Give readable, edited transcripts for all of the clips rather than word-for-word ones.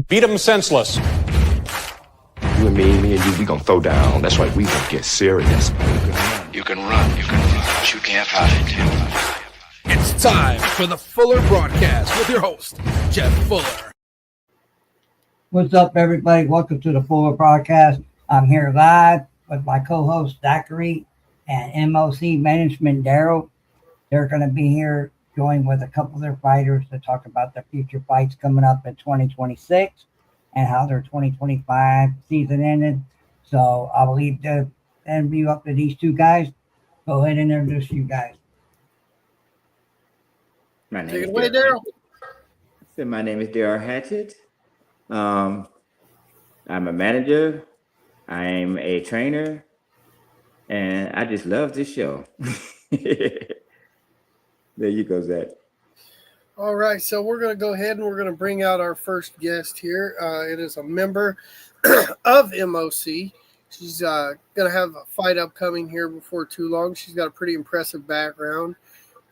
Beat them senseless. You and me and you, we gonna throw down. That's right, we gonna get serious. You can run, but you can't hide. It's time for the Fuller Broadcast with your host, Jeff Fuller. What's up, everybody? Welcome to the Fuller Broadcast. I'm here live with my co-host, Zachary, and MOC Management, Daryl. They're going to be here joined with a couple of their fighters to talk about their future fights coming up in 2026 and how their 2025 season ended. So I'll leave the interview up to these two guys. Go ahead and introduce you guys. Take it away, Daryl. So my name is Daryl Hatchett. I'm a manager. I'm a trainer, and I just love this show. There you go, Zach. All right, so we're going to go ahead and we're going to bring out our first guest here. It is a member of MOC. She's going to have a fight upcoming here before too long. She's got a pretty impressive background.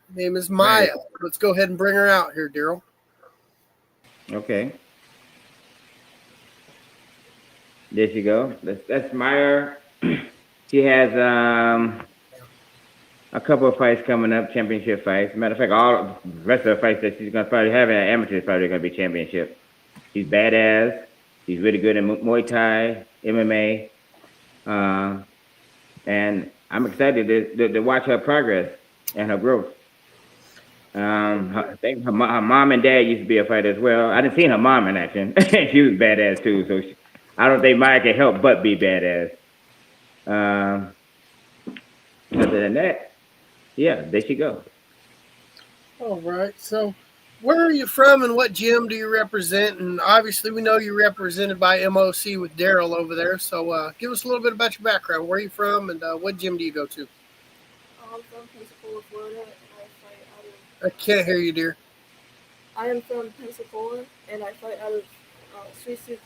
Her name is Maya. Right. Let's go ahead and bring her out here, Daryl. Okay. There she go. That's Maya. She has a couple of fights coming up, championship fights. Matter of fact, all the rest of the fights that she's going to probably have in amateur is probably going to be championship. She's badass. She's really good in Muay Thai, MMA. And I'm excited to watch her progress and her growth. I think her mom and dad used to be a fighter as well. I didn't see her mom in action. She was badass too. So I don't think Maya can help but be badass. Other than that, yeah, there she go. All right, so where are you from and what gym do you represent? And obviously we know you're represented by MOC with Daryl over there. So give us a little bit about your background. Where are you from and what gym do you go to? I'm from Pensacola, Florida, and I fight out of... I can't hear you, dear. I am from Pensacola, and I fight out of Sweet Soup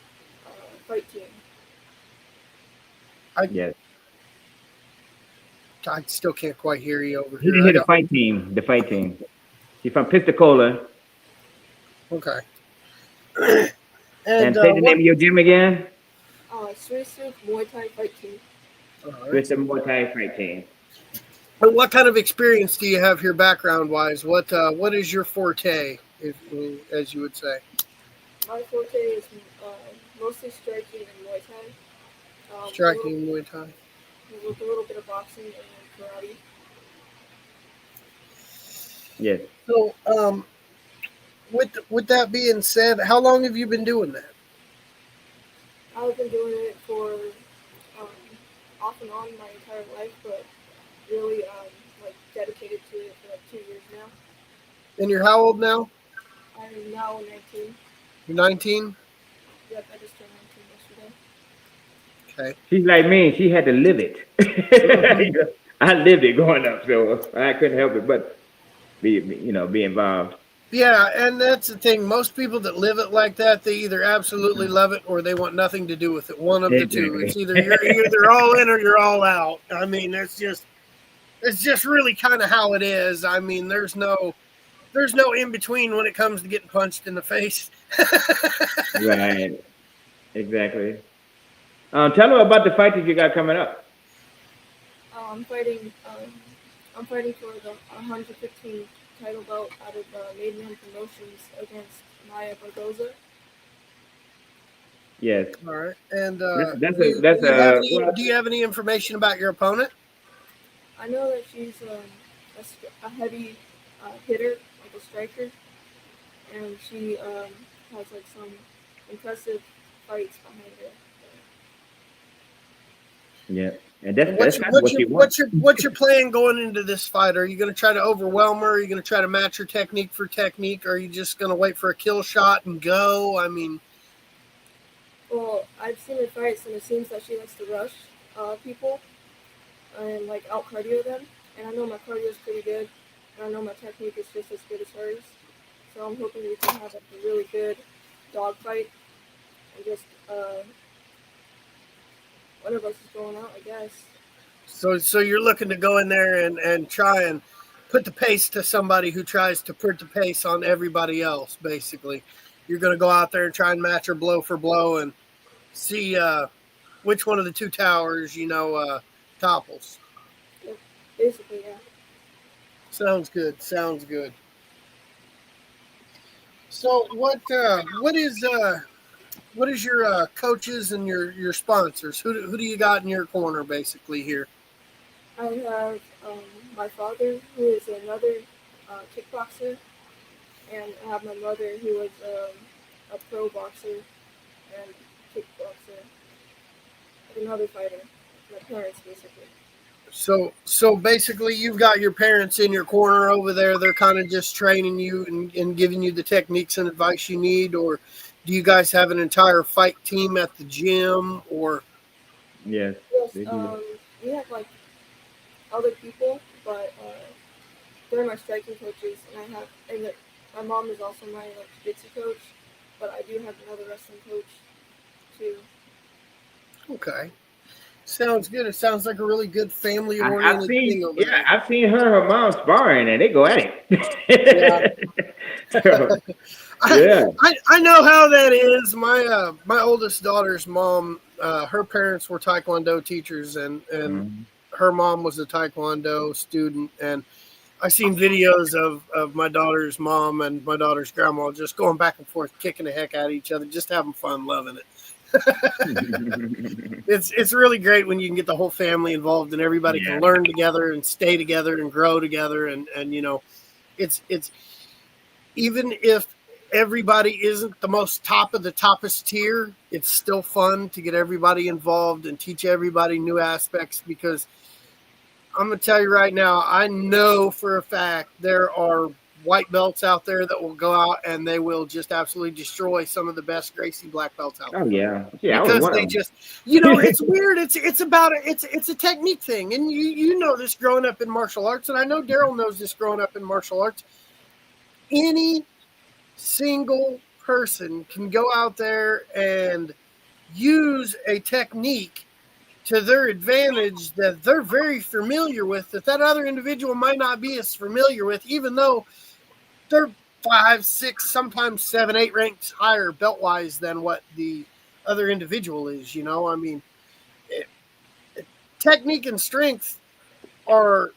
Fight Team. Yes. I still can't quite hear you over He here. hit the fight team. The fight team. He's from Pensacola. Okay. And say the name of your gym again. Sweet Soup Muay Thai Fight Team. It's a Muay Thai fight team. And what kind of experience do you have here background-wise? What is your forte, as you would say? My forte is mostly striking and Muay Thai. Striking and Muay Thai. With a little bit of boxing and karate. Yes. So, with that being said, how long have you been doing that? I've been doing it for off and on my entire life, but really dedicated to it for 2 years now. And you're how old now? I'm now 19. You're 19? Yep, I just turned 19 yesterday. Okay. She's like me. She had to live it. I lived it growing up, so I couldn't help it but be involved. Yeah, and that's the thing. Most people that live it like that, they either absolutely love it or they want nothing to do with it. One of the two. It's either you're either all in or you're all out. I mean, it's just really kind of how it is. I mean, there's no in between when it comes to getting punched in the face. Right. Exactly. Tell them about the fight that you got coming up. I'm fighting for the 115 title belt out of Maidenhead Promotions against Maya Barboza. Yes. All right. And do you have any information about your opponent? I know that she's a heavy hitter, like a striker, and she has some impressive fights behind her. Yeah, and that's kind of what you want. What's your plan going into this fight? Are you going to try to overwhelm her? Are you going to try to match her technique for technique? Or are you just going to wait for a kill shot and go? I mean, well, I've seen her fights, and it seems that she likes to rush people and out cardio them. And I know my cardio is pretty good, and I know my technique is just as good as hers. So I'm hoping we can have a really good dog fight and just one of us is going out, I guess. So you're looking to go in there and try and put the pace to somebody who tries to put the pace on everybody else, basically. you're going to go out there and try and match her blow for blow and see which one of the two towers, topples. Basically, yeah. Sounds good. Sounds good. So what is your coaches and your sponsors? Who do you got in your corner basically here? I have my father, who is another kickboxer, and I have my mother, who was a pro boxer and kickboxer, and another fighter. My parents, basically. So basically, you've got your parents in your corner over there. They're kind of just training you and giving you the techniques and advice you need, or do you guys have an entire fight team at the gym? Or Yes. Yes, we have like other people, but they're my striking coaches, and my mom is also my jiu-jitsu coach, but I do have another wrestling coach too. okay, sounds good. It sounds like a really good family-oriented thing over there. I've seen her mom sparring, and they go at it. So, yeah. I know how that is. My oldest daughter's mom, her parents were Taekwondo teachers, and her mom was a Taekwondo student, and I seen videos of my daughter's mom and my daughter's grandma just going back and forth, kicking the heck out of each other, just having fun, loving it. It's really great when you can get the whole family involved and everybody can learn together and stay together and grow together, and it's even if everybody isn't the most top of the toppest tier, it's still fun to get everybody involved and teach everybody new aspects, because I'm going to tell you right now, I know for a fact there are white belts out there that will go out and they will just absolutely destroy some of the best Gracie black belts out there. Oh yeah, yeah. Because they just, it's weird. It's a technique thing, and you know this growing up in martial arts, and I know Daryl knows this growing up in martial arts. Any single person can go out there and use a technique to their advantage that they're very familiar with, that other individual might not be as familiar with, even though they're 5, 6, sometimes 7, 8 ranks higher belt-wise than what the other individual is. I mean, technique and strength are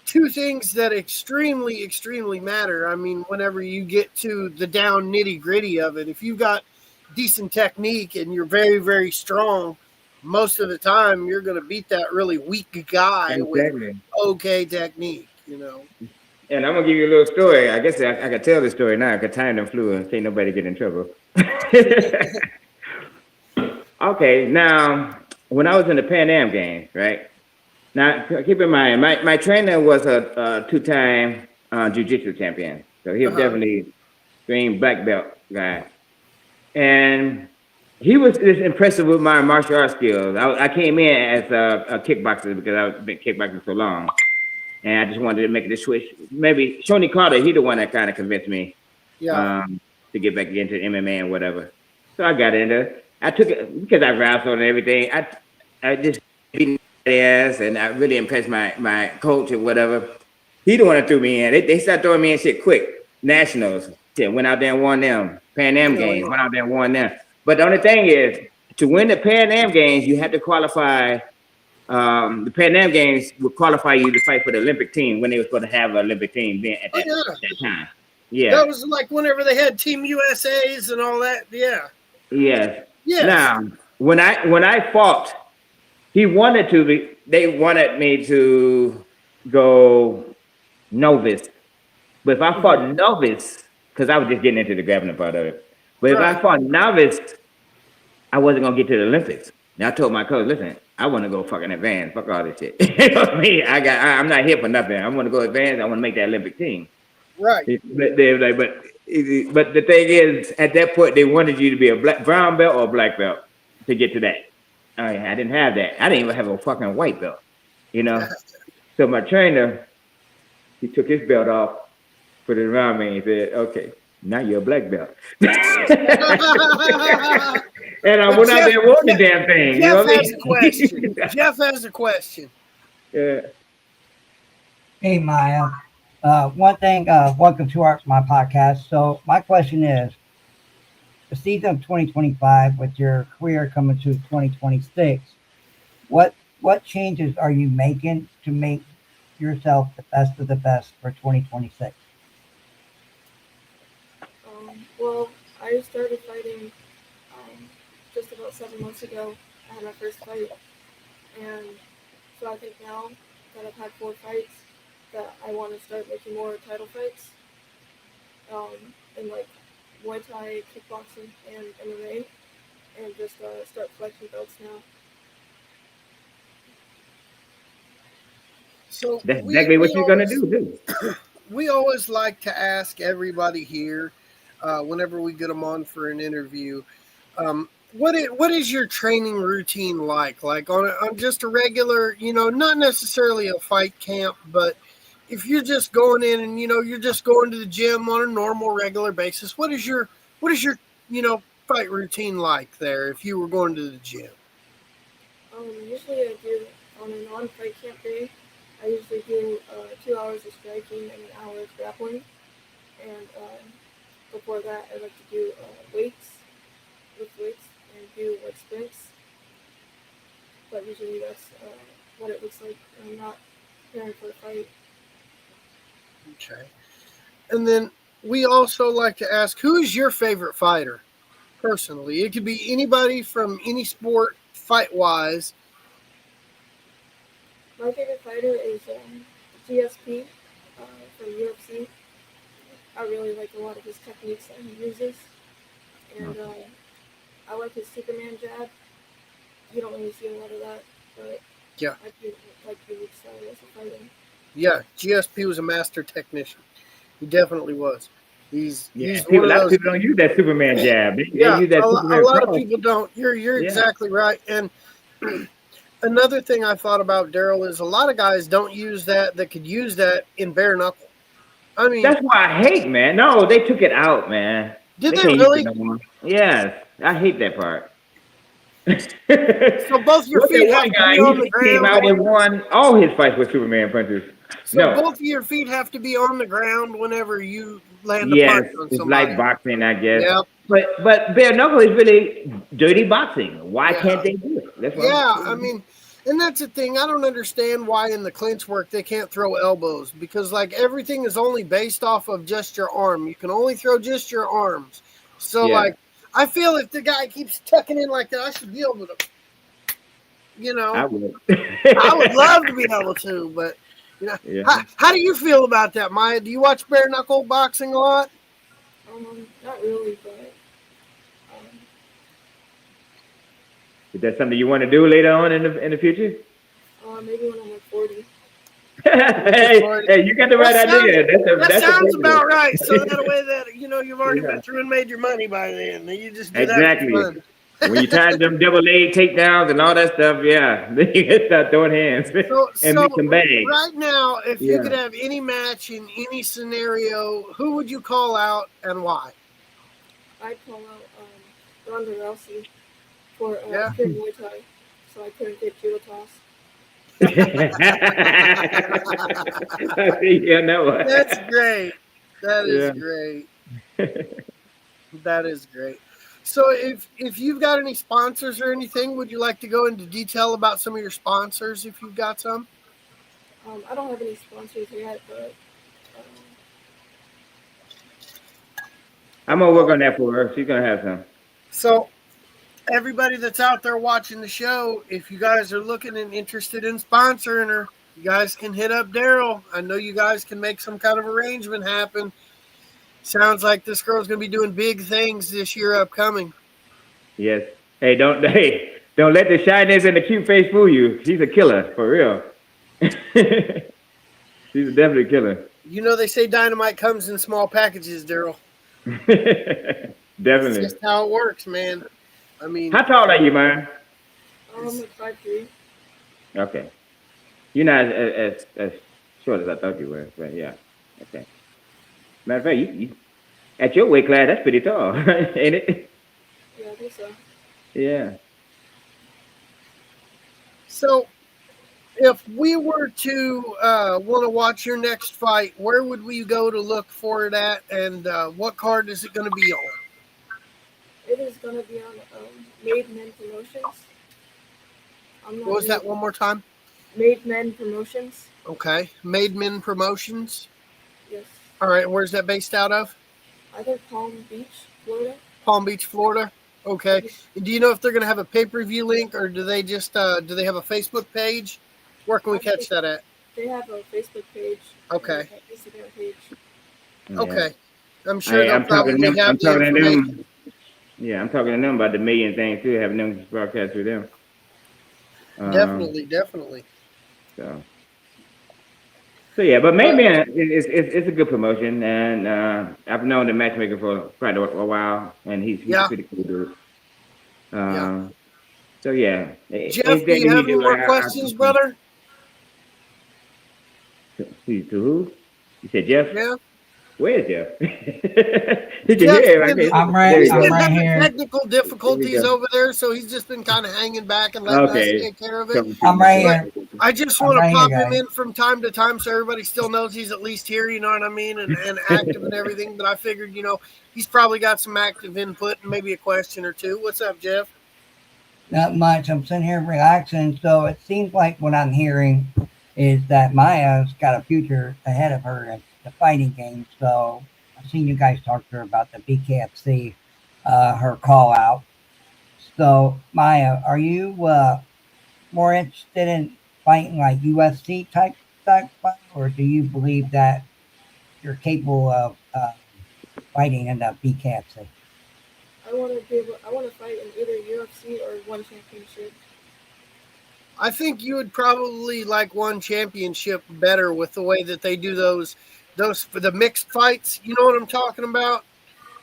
two things that extremely, extremely matter. I mean, whenever you get to the down nitty-gritty of it, if you've got decent technique and you're very, very strong, most of the time you're going to beat that really weak guy with okay technique, And I'm going to give you a little story. I guess I could tell the story now because time done flew and can't nobody get in trouble. Okay, now, when I was in the Pan Am Games, right? Now, keep in mind, my trainer was a 2-time jiu-jitsu champion. So he was definitely green black belt guy. And he was just impressive with my martial arts skills. I came in as a kickboxer because I've been kickboxing so long. And I just wanted to make the switch. Maybe Shoney Carter, he the one that kind of convinced me to get back into MMA and whatever. So I got into it. I took it because I wrestled and everything. I just beat their ass, and I really impressed my coach or whatever. He the one that threw me in. They started throwing me in shit quick. Nationals. Shit, went out there and won them. Pan Am Games, went out there and won them. But the only thing is, to win the Pan Am Games, you had to qualify. The Pan Am Games would qualify you to fight for the Olympic team when they were supposed to have an Olympic team then at that time. Yeah. That was like whenever they had Team USAs and all that. Yeah. Yes. Yes. Now, when I fought, they wanted me to go novice. But if I fought novice, because I was just getting into the grappling part of it. But if I fought novice, I wasn't gonna get to the Olympics. Now I told my coach, listen, I want to go fucking advance. Fuck all this shit. You know what I mean? I'm not here for nothing. I want to go advance. I want to make that Olympic team. Right. But the thing is, at that point, they wanted you to be a brown belt or a black belt to get to that. I didn't have that. I didn't even have a fucking white belt. So my trainer, he took his belt off, put it around me, and said, "Okay, now you're a black belt." And I went out there and won the damn thing. Jeff has a question. Jeff has a question. Yeah. Hey, Maya. One thing, welcome to my podcast. So my question is, the season of 2025 with your career coming to 2026, what changes are you making to make yourself the best of the best for 2026? Well, I started fighting just about 7 months ago. I had my first fight, and so I think now that I've had 4 fights, that I want to start making more title fights, in like Muay Thai, kickboxing, and MMA, and just start collecting belts now. So That's exactly what you're gonna always, do. we always like to ask everybody here, whenever we get them on for an interview, what is your training routine like? Like on just a regular, not necessarily a fight camp, but if you're just going in and you're just going to the gym on a normal regular basis, what is your fight routine like there if you were going to the gym? Usually I do on a non-fight camp day. I usually do 2 hours of striking and an hour of grappling, and before that I like to do lift weights, and do like sprints. But usually that's what it looks like. I'm not preparing for a fight. Okay. And then we also like to ask, who is your favorite fighter personally? It could be anybody from any sport, fight wise. My favorite fighter is GSP from UFC. I really like a lot of his techniques that he uses, and I like his Superman jab. You don't really see a lot of that, but Yeah. I do like the unique style as a fighter. Yeah, GSP was a master technician. He definitely was. He's Yeah, one a of lot of those. people don't use that Superman jab. They Yeah, use that a Superman lot of cross. people don't. You're Yeah. exactly right. And another thing I thought about, Daryl, is a lot of guys don't use that could use that in bare knuckle. I mean, That's why I hate, man. No, they took it out, man. did They they can't use really? it no more. Yes, I hate that part. So both your Look feet at have one to guy. be on the He came ground. out and won all his fights with Superman punches. So No. both of your feet have to be on the ground whenever you land a Yes, punch on it's somebody. like boxing, I guess. Yeah. But bare knuckle is really dirty boxing. Why Yeah. can't they do it? That's what Yeah, I mean, and that's the thing. I don't understand why in the clinch work they can't throw elbows, because like everything is only based off of just your arm. You can only throw just your arms. So Yeah. like, I feel if the guy keeps tucking in like that, I should be able to. I would. I would love to be able to, but Yeah. how do you feel about that, Maya? Do you watch bare knuckle boxing a lot? Not really, but Is that something you want to do later on in the future? maybe when I'm like 40. hey, you got the right idea. That sounds a about right. So that way that you've already Yeah. been through and made your money by then. You just do Exactly. that for fun. When you tired them double leg takedowns and all that stuff, yeah, then you can start throwing hands and make some bags. Right now, if you Yeah. could have any match in any scenario, who would you call out and why? I'd call out Ronda Rousey for Yeah. pure Muay Thai, so I couldn't get judo toss. Yeah, no. That's great. That is Yeah. great. That is great. So if you've got any sponsors or anything, would you like to go into detail about some of your sponsors if you've got some? I don't have any sponsors yet, but I'm gonna work on that for her. She's gonna have some. So everybody that's out there watching the show, if you guys are looking and interested in sponsoring her, you guys can hit up Daryl. I know you guys can make some kind of arrangement happen. Sounds like this girl's going to be doing big things this year upcoming. Yes. Hey, don't let the shyness and the cute face fool you. She's a killer for real. She's a definite killer. You know they say dynamite comes in small packages, Daryl. Definitely. That's just how it works, man. I mean, How tall are you, man? I'm like 5'3". Okay. You're not as short as I thought you were, but yeah. Okay. Matter of fact, you at your weight class, that's pretty tall, ain't it? Yeah, I think so. Yeah. so if we were to want to watch your next fight, where would we go to look for it at, and what card is it going to be on? kid is gonna be on Made Men Promotions. I'm not What was that really- one more time? Made Men Promotions. Okay. Made Men Promotions. Yes. All right. Where's that based out of? I think Palm Beach, Florida. Palm Beach, Florida. Okay. Do you know if they're going to have a pay-per-view link, or do they just do they have a Facebook page? Where can we catch that at? They have a Facebook page. Okay. And an Instagram page. Yeah. Okay. I'm sure they'll I'm talking to probably them. have I'm the talking to information. them. Yeah, I'm talking to them about the million thing too, having them broadcast through them. Definitely. So yeah, but maybe it's a good promotion, and I've known the matchmaker for quite a while, and he's Yeah. pretty cool dude. Yeah. So yeah. Jeff, do you have any more questions, brother? To who? You said Jeff? Yeah. Where is Jeff? I'm right He's been having here. technical difficulties go. over there, so he's just been kind of hanging back and letting us take care of it. I'm right here. I just want to right pop here, him guys. in from time to time so everybody still knows he's at least here, you know what I mean, and active and everything. But I figured, he's probably got some active input and maybe a question or two. What's up, Jeff? Not much. I'm sitting here relaxing. So it seems like what I'm hearing is that Maya's got a future ahead of her in the fighting game. So I've seen you guys talk to her about the BKFC, her call out. So Maya, are you more interested in fighting like UFC type fight, or do you believe that you're capable of fighting in the BKFC? I want to fight in either UFC or one championship. I think you would probably like one championship better with the way that they do those for the mixed fights. You know what I'm talking about?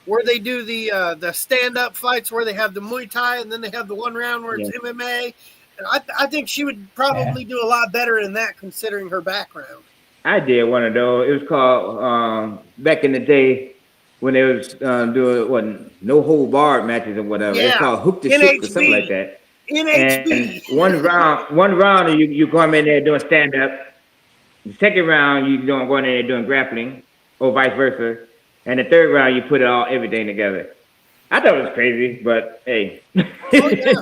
Where they do the stand-up fights where they have the Muay Thai and then they have the one round where it's MMA. And I think she would probably do a lot better in that considering her background. I did one of those. It was called back in the day when they was doing no hold barred matches or whatever. Yeah. It's called hook to shoot or something like that. NHB. And one round you come in there doing stand up. The second round you going in there doing grappling, or vice versa. And the third round you put everything together. I thought it was crazy, but hey. Oh, yeah.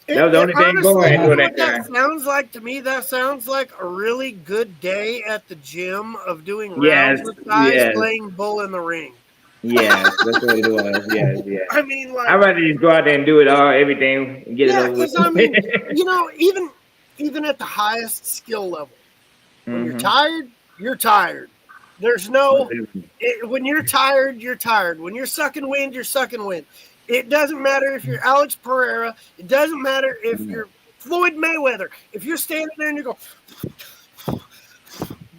That was the only thing going during that time. That sounds like to me. That sounds like a really good day at the gym of doing rounds with guys playing bull in the ring. Yeah, that's what it was. Yeah. I mean, like, I'd rather just go out there and do it everything, and get it over with. I mean, even at the highest skill level, when you're tired, you're tired. There's no when you're tired, you're tired. When you're sucking wind, you're sucking wind. It doesn't matter if you're Alex Pereira. It doesn't matter if you're Floyd Mayweather. If you're standing there and you go,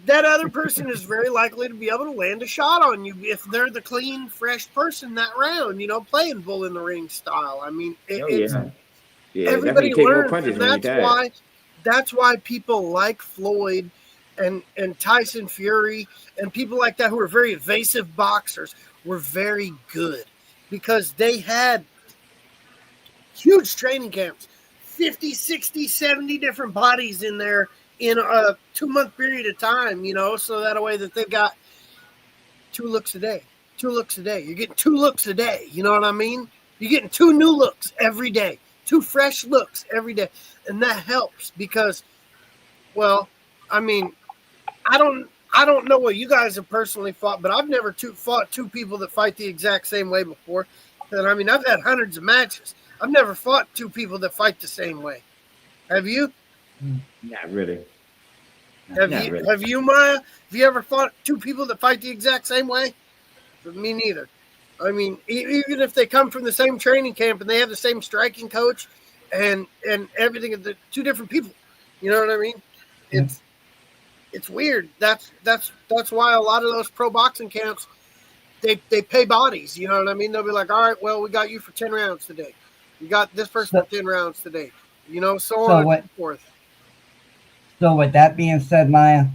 that other person is very likely to be able to land a shot on you if they're the clean, fresh person that round, playing bull in the ring style. I mean, everybody learns, and that's why people like Floyd and Tyson Fury and people like that who are very evasive boxers were very good because they had huge training camps, 50, 60, 70 different bodies in there in a 2-month period of time, so that way that they've got 2 looks a day. You're getting 2 looks a day. You know what I mean? You're getting 2 new looks every day, 2 fresh looks every day. And that helps because, well, I mean, I don't know what you guys have personally fought, but I've never fought 2 people that fight the exact same way before. And I mean, I've had hundreds of matches. I've never fought 2 people that fight the same way. Have you? Not really. Have you, Maya? Have you ever fought 2 people that fight the exact same way? Me neither. I mean, even if they come from the same training camp and they have the same striking coach and everything, the 2 different people. You know what I mean? It's weird. That's why a lot of those pro boxing camps they pay bodies. You know what I mean? They'll be like, all right, well, we got you for 10 rounds today. We got this person for 10 rounds today. So on and so forth. So with that being said, Maya,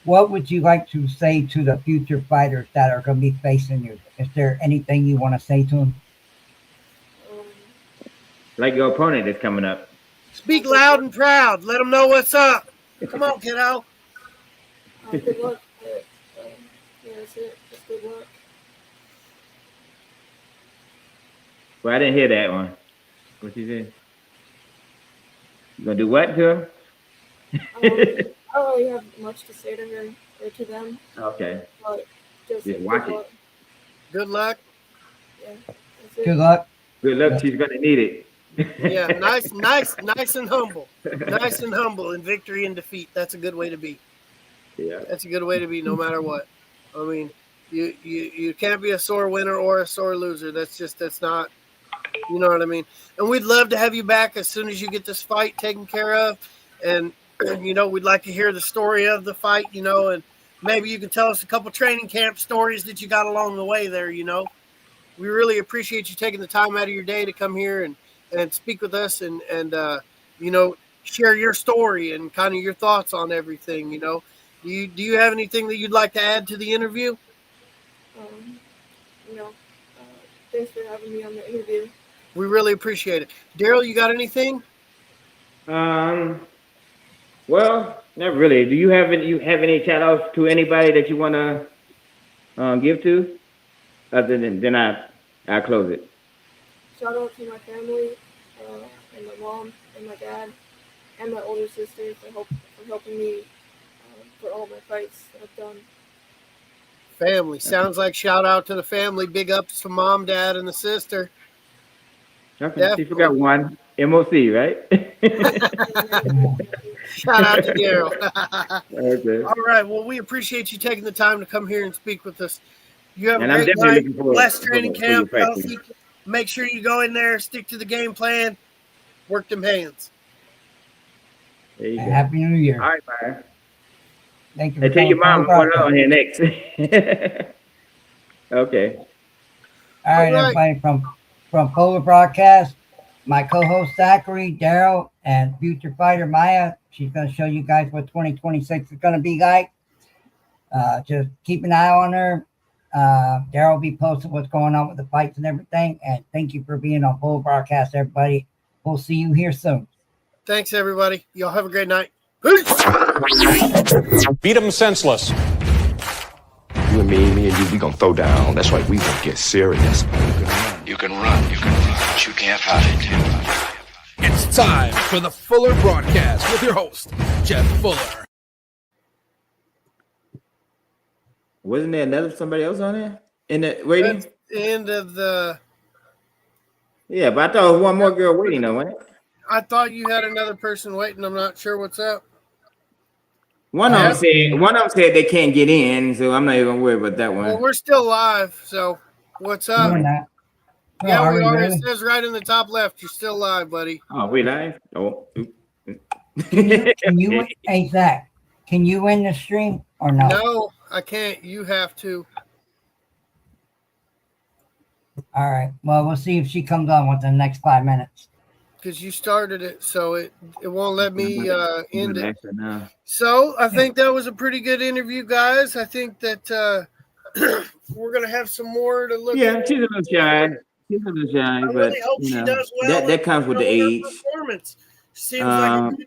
what would you like to say to the future fighters that are going to be facing you? Is there anything you want to say to them? Like your opponent is coming up. Speak loud and proud. Let them know what's up. Come on, kiddo. Good luck. That's it. Just good luck. Well, I didn't hear that one. What you said? You gonna do what to him? I don't really have much to say to her or to them, Okay. but just Just good watch it. luck. Good luck. Yeah, that's it. Good luck. Good luck. She's gonna need it. Yeah, nice and humble. Nice and humble in victory and defeat. That's a good way to be. Yeah. That's a good way to be no matter what. I mean, you can't be a sore winner or a sore loser. That's not, you know what I mean? And we'd love to have you back as soon as you get this fight taken care of. And, we'd like to hear the story of the fight, and maybe you can tell us a couple training camp stories that you got along the way there, We really appreciate you taking the time out of your day to come here and speak with us and share your story and kind of your thoughts on everything, Do you have anything that you'd like to add to the interview? No. Thanks for having me on the interview. We really appreciate it. Daryl, you got anything? Well, not really. Do you have any shout outs to anybody that you wanna give to? Other than then I close it. Shout out to my family, and my mom and my dad and my older sister for helping me for all my fights that I've done. Family. Sounds like shout out to the family. Big ups to mom, dad, and the sister. Okay. Definitely. She forgot one. MOC, right? Shout out to Daryl. Okay. All right. Well, we appreciate you taking the time to come here and speak with us. You have And a I'm great definitely night. looking forward Blessed for training your camp. fight. Healthy. Make sure you go in there, stick to the game plan, work them hands. There you And go. Happy New Year. All right, man. Thank you. Hey, for tell your coming mom on I'm on here next. Okay. All right, All right. everybody from Polar Broadcast, my co-host Zachary, Daryl, and future fighter Maya. She's going to show you guys what 2026 is going to be like. Just keep an eye on her. Daryl will be posting what's going on with the fights and everything. And thank you for being on Polar Broadcast, everybody. We'll see you here soon. Thanks, everybody. Y'all have a great night. Peace. Beat him senseless. You and me and you, we gonna throw down. That's right, we gonna get serious. You can run, but you can't hide. It's time for the Fuller Broadcast with your host, Jeff Fuller. Wasn't there somebody else on there in the waiting? That's the end of the. Yeah, but I thought it was one more girl waiting though, wasn't it? I thought you had another person waiting. I'm not sure what's up. One of them said they can't get in, so I'm not even worried about that one. Well, we're still live, so what's No, up? we're not. No, Yeah, we are. really? It says right in the top left. You're still live, buddy. Oh, we live? Oh. Can you, hey, Zach, can you win the stream or no? No, I can't. You have to. All right. Well, we'll see if she comes on within the next 5 minutes. Because you started it, so it won't let me end it. No. So I think that was a pretty good interview, guys. I think that we're gonna have some more to look Yeah, at. she's a little shy. She's a little shy, I but really hope she does well. that comes with the in her age. performance. Seems like a good